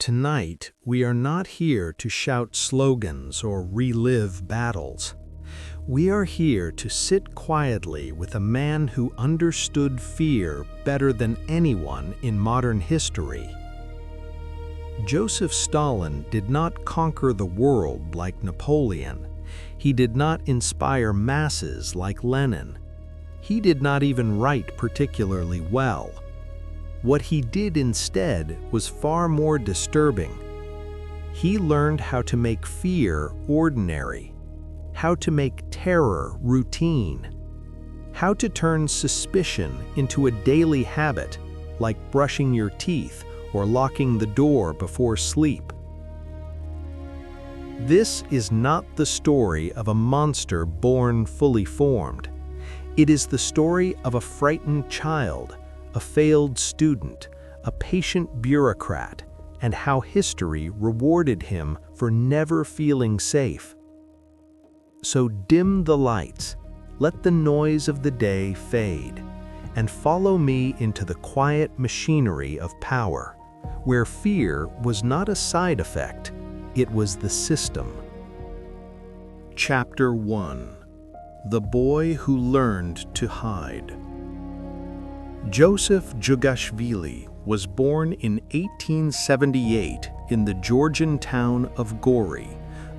Tonight, we are not here to shout slogans or relive battles. We are here to sit quietly with a man who understood fear better than anyone in modern history. Joseph Stalin did not conquer the world like Napoleon. He did not inspire masses like Lenin. He did not even write particularly well. What he did instead was far more disturbing. He learned how to make fear ordinary, how to make terror routine, how to turn suspicion into a daily habit, like brushing your teeth or locking the door before sleep. This is not the story of a monster born fully formed. It is the story of a frightened child, a failed student, a patient bureaucrat, and how history rewarded him for never feeling safe. So dim the lights, let the noise of the day fade, and follow me into the quiet machinery of power, where fear was not a side effect, it was the system. Chapter 1: The Boy Who Learned to Hide. Joseph Jugashvili was born in 1878 in the Georgian town of Gori,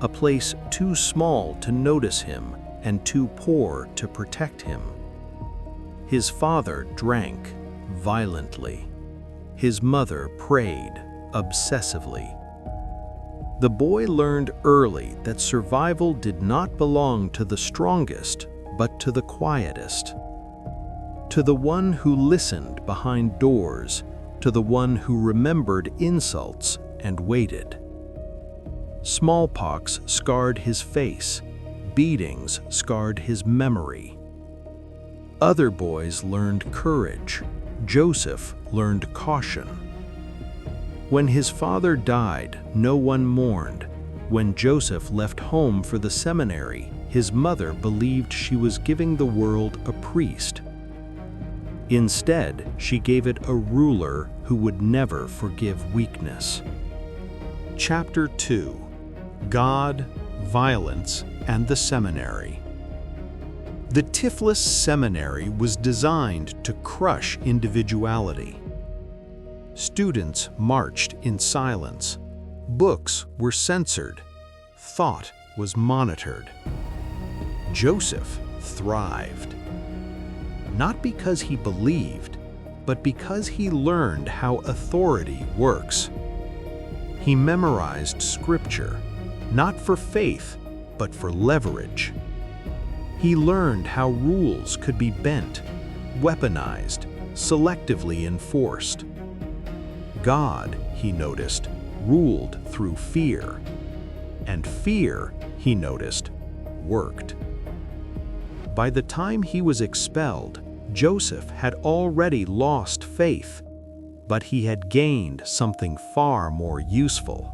a place too small to notice him and too poor to protect him. His father drank violently. His mother prayed obsessively. The boy learned early that survival did not belong to the strongest, but to the quietest. To the one who listened behind doors, to the one who remembered insults and waited. Smallpox scarred his face, beatings scarred his memory. Other boys learned courage. Joseph learned caution. When his father died, no one mourned. When Joseph left home for the seminary, his mother believed she was giving the world a priest. Instead, she gave it a ruler who would never forgive weakness. Chapter 2: God, Violence, and the Seminary. The Tiflis Seminary was designed to crush individuality. Students marched in silence. Books were censored. Thought was monitored. Joseph thrived. Not because he believed, but because he learned how authority works. He memorized scripture, not for faith, but for leverage. He learned how rules could be bent, weaponized, selectively enforced. God, he noticed, ruled through fear. And fear, he noticed, worked. By the time he was expelled, Joseph had already lost faith, but he had gained something far more useful: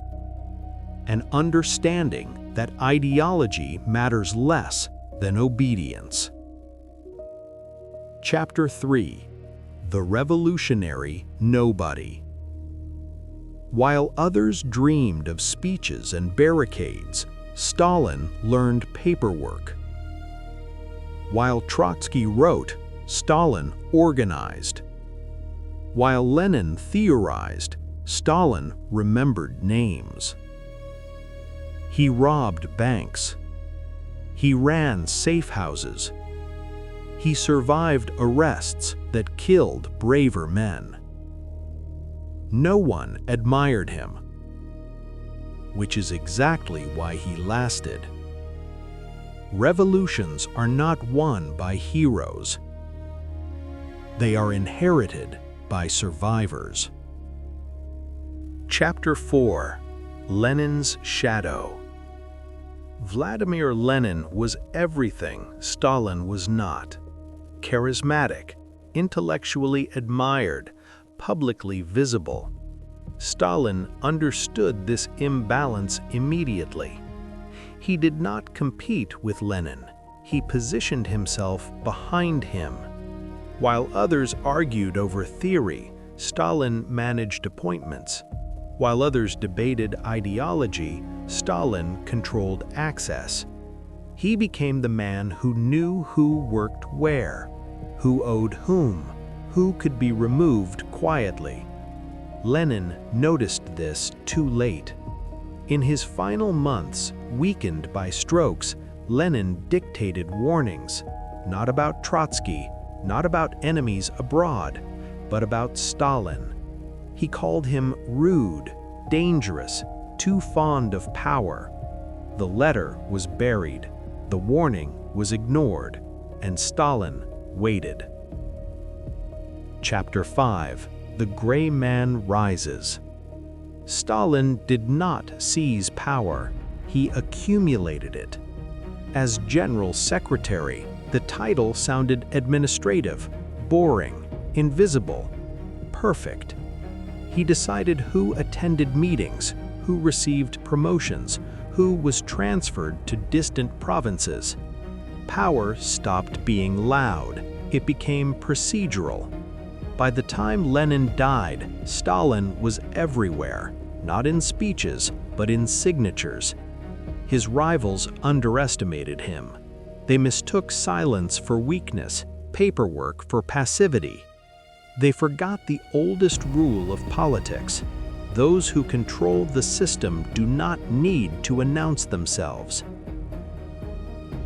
an understanding that ideology matters less than obedience. Chapter 3: The Revolutionary Nobody. While others dreamed of speeches and barricades, Stalin learned paperwork. While Trotsky wrote, Stalin organized. While Lenin theorized, Stalin remembered names. He robbed banks. He ran safe houses. He survived arrests that killed braver men. No one admired him, which is exactly why he lasted. Revolutions are not won by heroes. They are inherited by survivors. Chapter 4: Lenin's Shadow. Vladimir Lenin was everything Stalin was not. Charismatic, intellectually admired, publicly visible. Stalin understood this imbalance immediately. He did not compete with Lenin. He positioned himself behind him. While others argued over theory, Stalin managed appointments. While others debated ideology, Stalin controlled access. He became the man who knew who worked where, who owed whom, who could be removed quietly. Lenin noticed this too late. In his final months, weakened by strokes, Lenin dictated warnings, not about Trotsky, not about enemies abroad, but about Stalin. He called him rude, dangerous, too fond of power. The letter was buried, the warning was ignored, and Stalin waited. Chapter 5: The Gray Man Rises. Stalin did not seize power, he accumulated it. As General Secretary, the title sounded administrative, boring, invisible, perfect. He decided who attended meetings, who received promotions, who was transferred to distant provinces. Power stopped being loud, it became procedural. By the time Lenin died, Stalin was everywhere, not in speeches, but in signatures. His rivals underestimated him. They mistook silence for weakness, paperwork for passivity. They forgot the oldest rule of politics. Those who control the system do not need to announce themselves.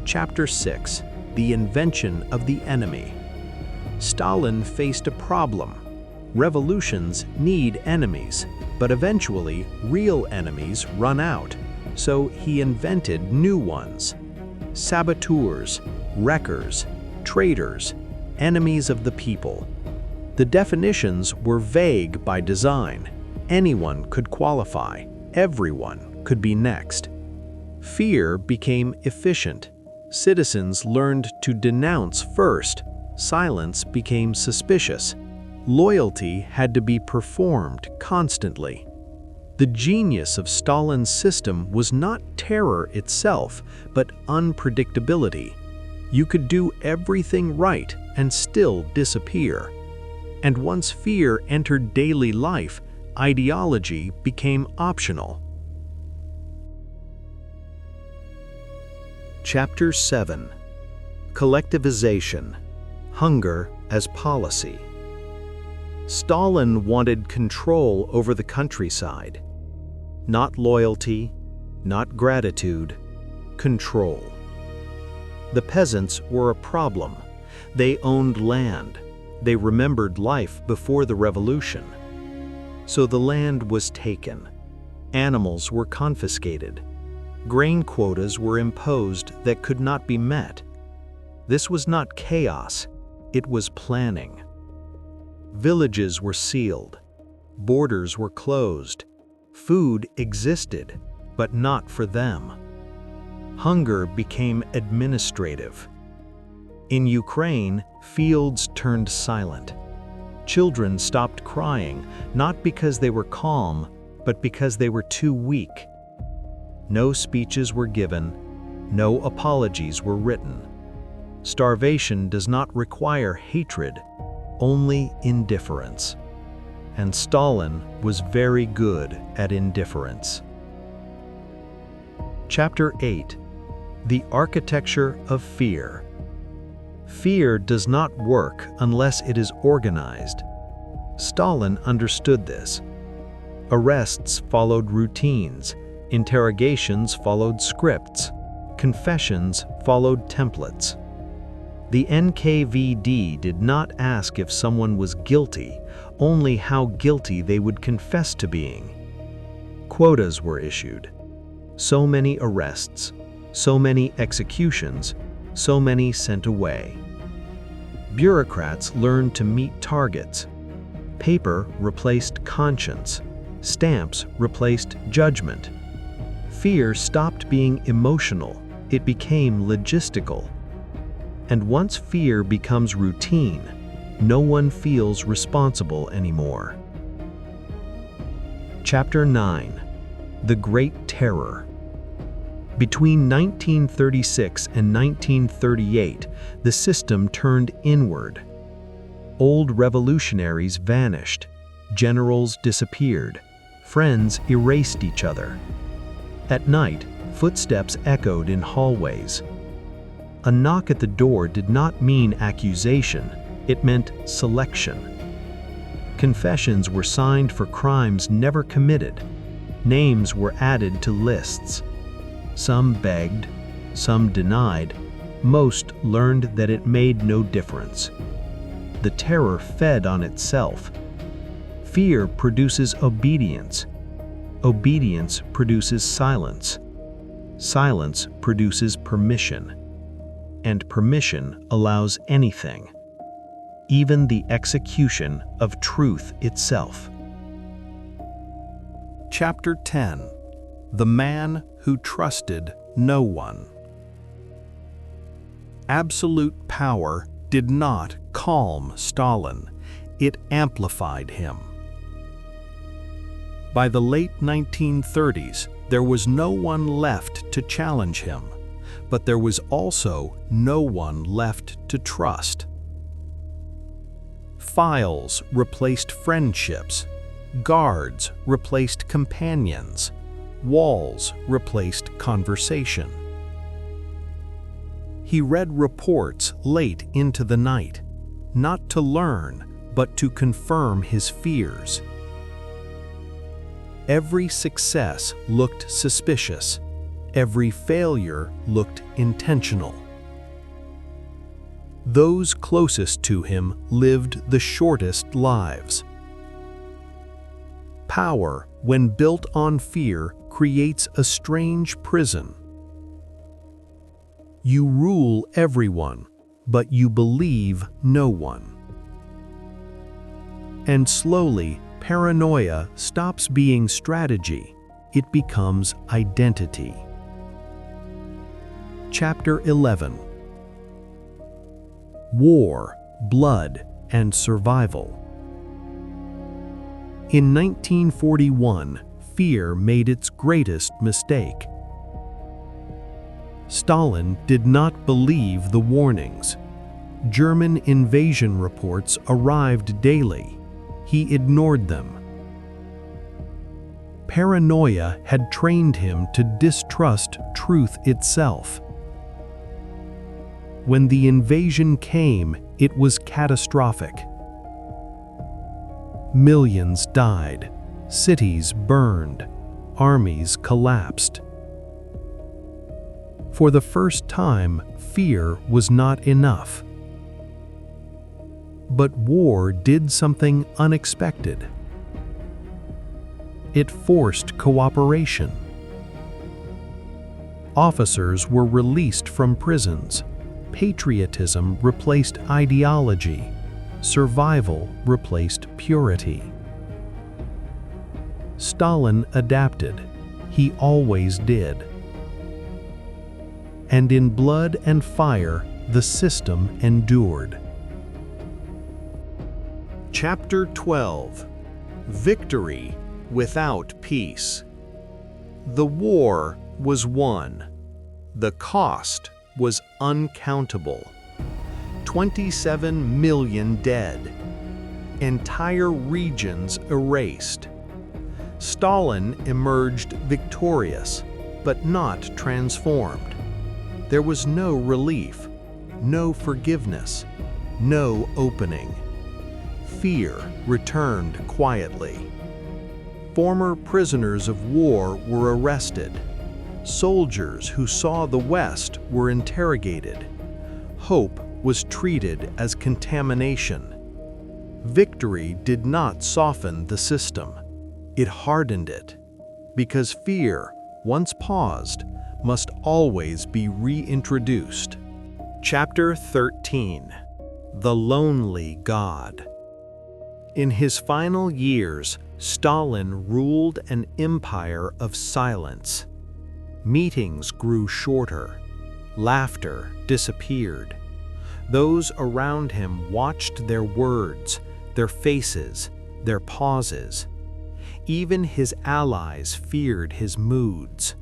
Chapter 6: The Invention of the Enemy. Stalin faced a problem. Revolutions need enemies, but eventually real enemies run out, so he invented new ones. Saboteurs, wreckers, traitors, enemies of the people. The definitions were vague by design. Anyone could qualify, everyone could be next. Fear became efficient. Citizens learned to denounce first. Silence became suspicious. Loyalty had to be performed constantly. The genius of Stalin's system was not terror itself, but unpredictability. You could do everything right and still disappear. And once fear entered daily life, ideology became optional. Chapter 7: Collectivization. Hunger as policy. Stalin wanted control over the countryside. Not loyalty, not gratitude, control. The peasants were a problem. They owned land. They remembered life before the revolution. So the land was taken. Animals were confiscated. Grain quotas were imposed that could not be met. This was not chaos, it was planning. Villages were sealed. Borders were closed. Food existed, but not for them. Hunger became administrative. In Ukraine, fields turned silent. Children stopped crying, not because they were calm, but because they were too weak. No speeches were given, no apologies were written. Starvation does not require hatred, only indifference. And Stalin was very good at indifference. Chapter 8: The Architecture of Fear. Fear does not work unless it is organized. Stalin understood this. Arrests followed routines, interrogations followed scripts, confessions followed templates. The NKVD did not ask if someone was guilty, only how guilty they would confess to being. Quotas were issued. So many arrests, so many executions, so many sent away. Bureaucrats learned to meet targets. Paper replaced conscience. Stamps replaced judgment. Fear stopped being emotional, it became logistical. And once fear becomes routine, no one feels responsible anymore. Chapter 9: The Great Terror. Between 1936 and 1938, the system turned inward. Old revolutionaries vanished, generals disappeared, Friends erased each other. At night, footsteps echoed in hallways. A knock at the door did not mean accusation, it meant selection. Confessions were signed for crimes never committed. Names were added to lists. Some begged, some denied, most learned that it made no difference. The terror fed on itself. Fear produces obedience. Obedience produces silence. Silence produces permission. And permission allows anything, even the execution of truth itself. Chapter 10: The Man Who Trusted No One. Absolute power did not calm Stalin, it amplified him. By the late 1930s, there was no one left to challenge him, but there was also no one left to trust. Files replaced friendships, guards replaced companions, walls replaced conversation. He read reports late into the night, not to learn, but to confirm his fears. Every success looked suspicious. Every failure looked intentional. Those closest to him lived the shortest lives. Power, when built on fear, creates a strange prison. You rule everyone, but you believe no one. And slowly, paranoia stops being strategy. It becomes identity. Chapter 11: War, Blood, and Survival. In 1941, fear made its greatest mistake. Stalin did not believe the warnings. German invasion reports arrived daily. He ignored them. Paranoia had trained him to distrust truth itself. When the invasion came, it was catastrophic. Millions died, cities burned, armies collapsed. For the first time, fear was not enough. But war did something unexpected. It forced cooperation. Officers were released from prisons. Patriotism replaced ideology. Survival replaced purity. Stalin adapted. He always did. And in blood and fire, the system endured. Chapter 12: Victory Without Peace. The war was won. The cost was uncountable. 27 million dead. Entire regions erased. Stalin emerged victorious, but not transformed. There was no relief, no forgiveness, no opening. Fear returned quietly. Former prisoners of war were arrested. Soldiers who saw the West were interrogated. Hope was treated as contamination. Victory did not soften the system. It hardened it. Because fear, once paused, must always be reintroduced. Chapter 13: The Lonely God. In his final years, Stalin ruled an empire of silence. Meetings grew shorter. Laughter disappeared. Those around him watched their words, their faces, their pauses. Even his allies feared his moods.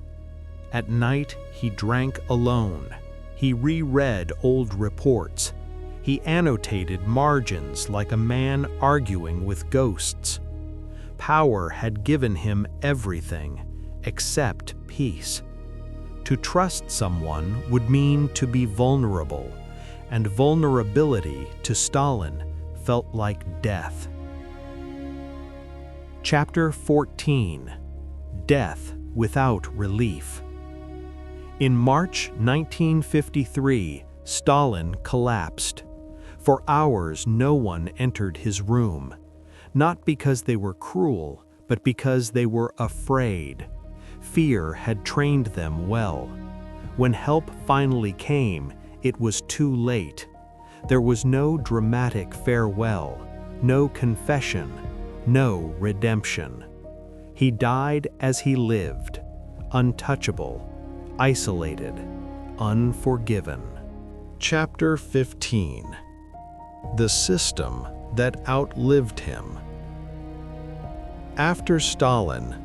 At night, he drank alone. He reread old reports. He annotated margins like a man arguing with ghosts. Power had given him everything except peace. To trust someone would mean to be vulnerable, and vulnerability to Stalin felt like death. Chapter 14: Death Without Relief. In March 1953, Stalin collapsed. For hours, no one entered his room, not because they were cruel, but because they were afraid. Fear had trained them well. When help finally came, it was too late. There was no dramatic farewell, no confession, no redemption. He died as he lived, untouchable, isolated, unforgiven. Chapter 15: The System That Outlived Him. After Stalin,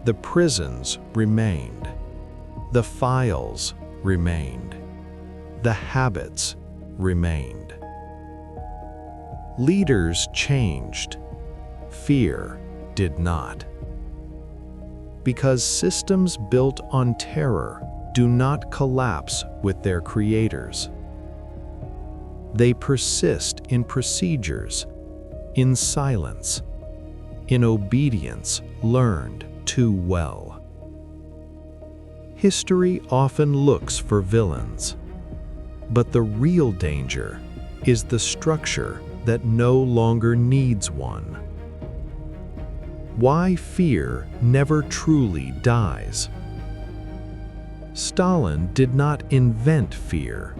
the prisons remained. The files remained. The habits remained. Leaders changed. Fear did not. Because systems built on terror do not collapse with their creators. They persist in procedures, in silence, in obedience learned too well. History often looks for villains, but the real danger is the structure that no longer needs one. Why fear never truly dies. Stalin did not invent fear.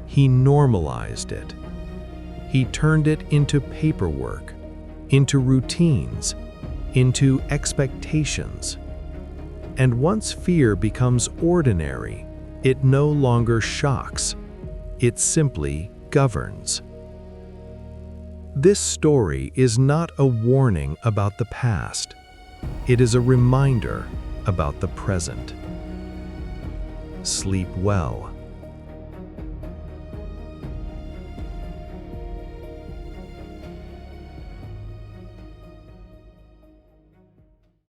He normalized it. He turned it into paperwork, into routines, into expectations. And once fear becomes ordinary, it no longer shocks. It simply governs. This story is not a warning about the past. It is a reminder about the present. Sleep well.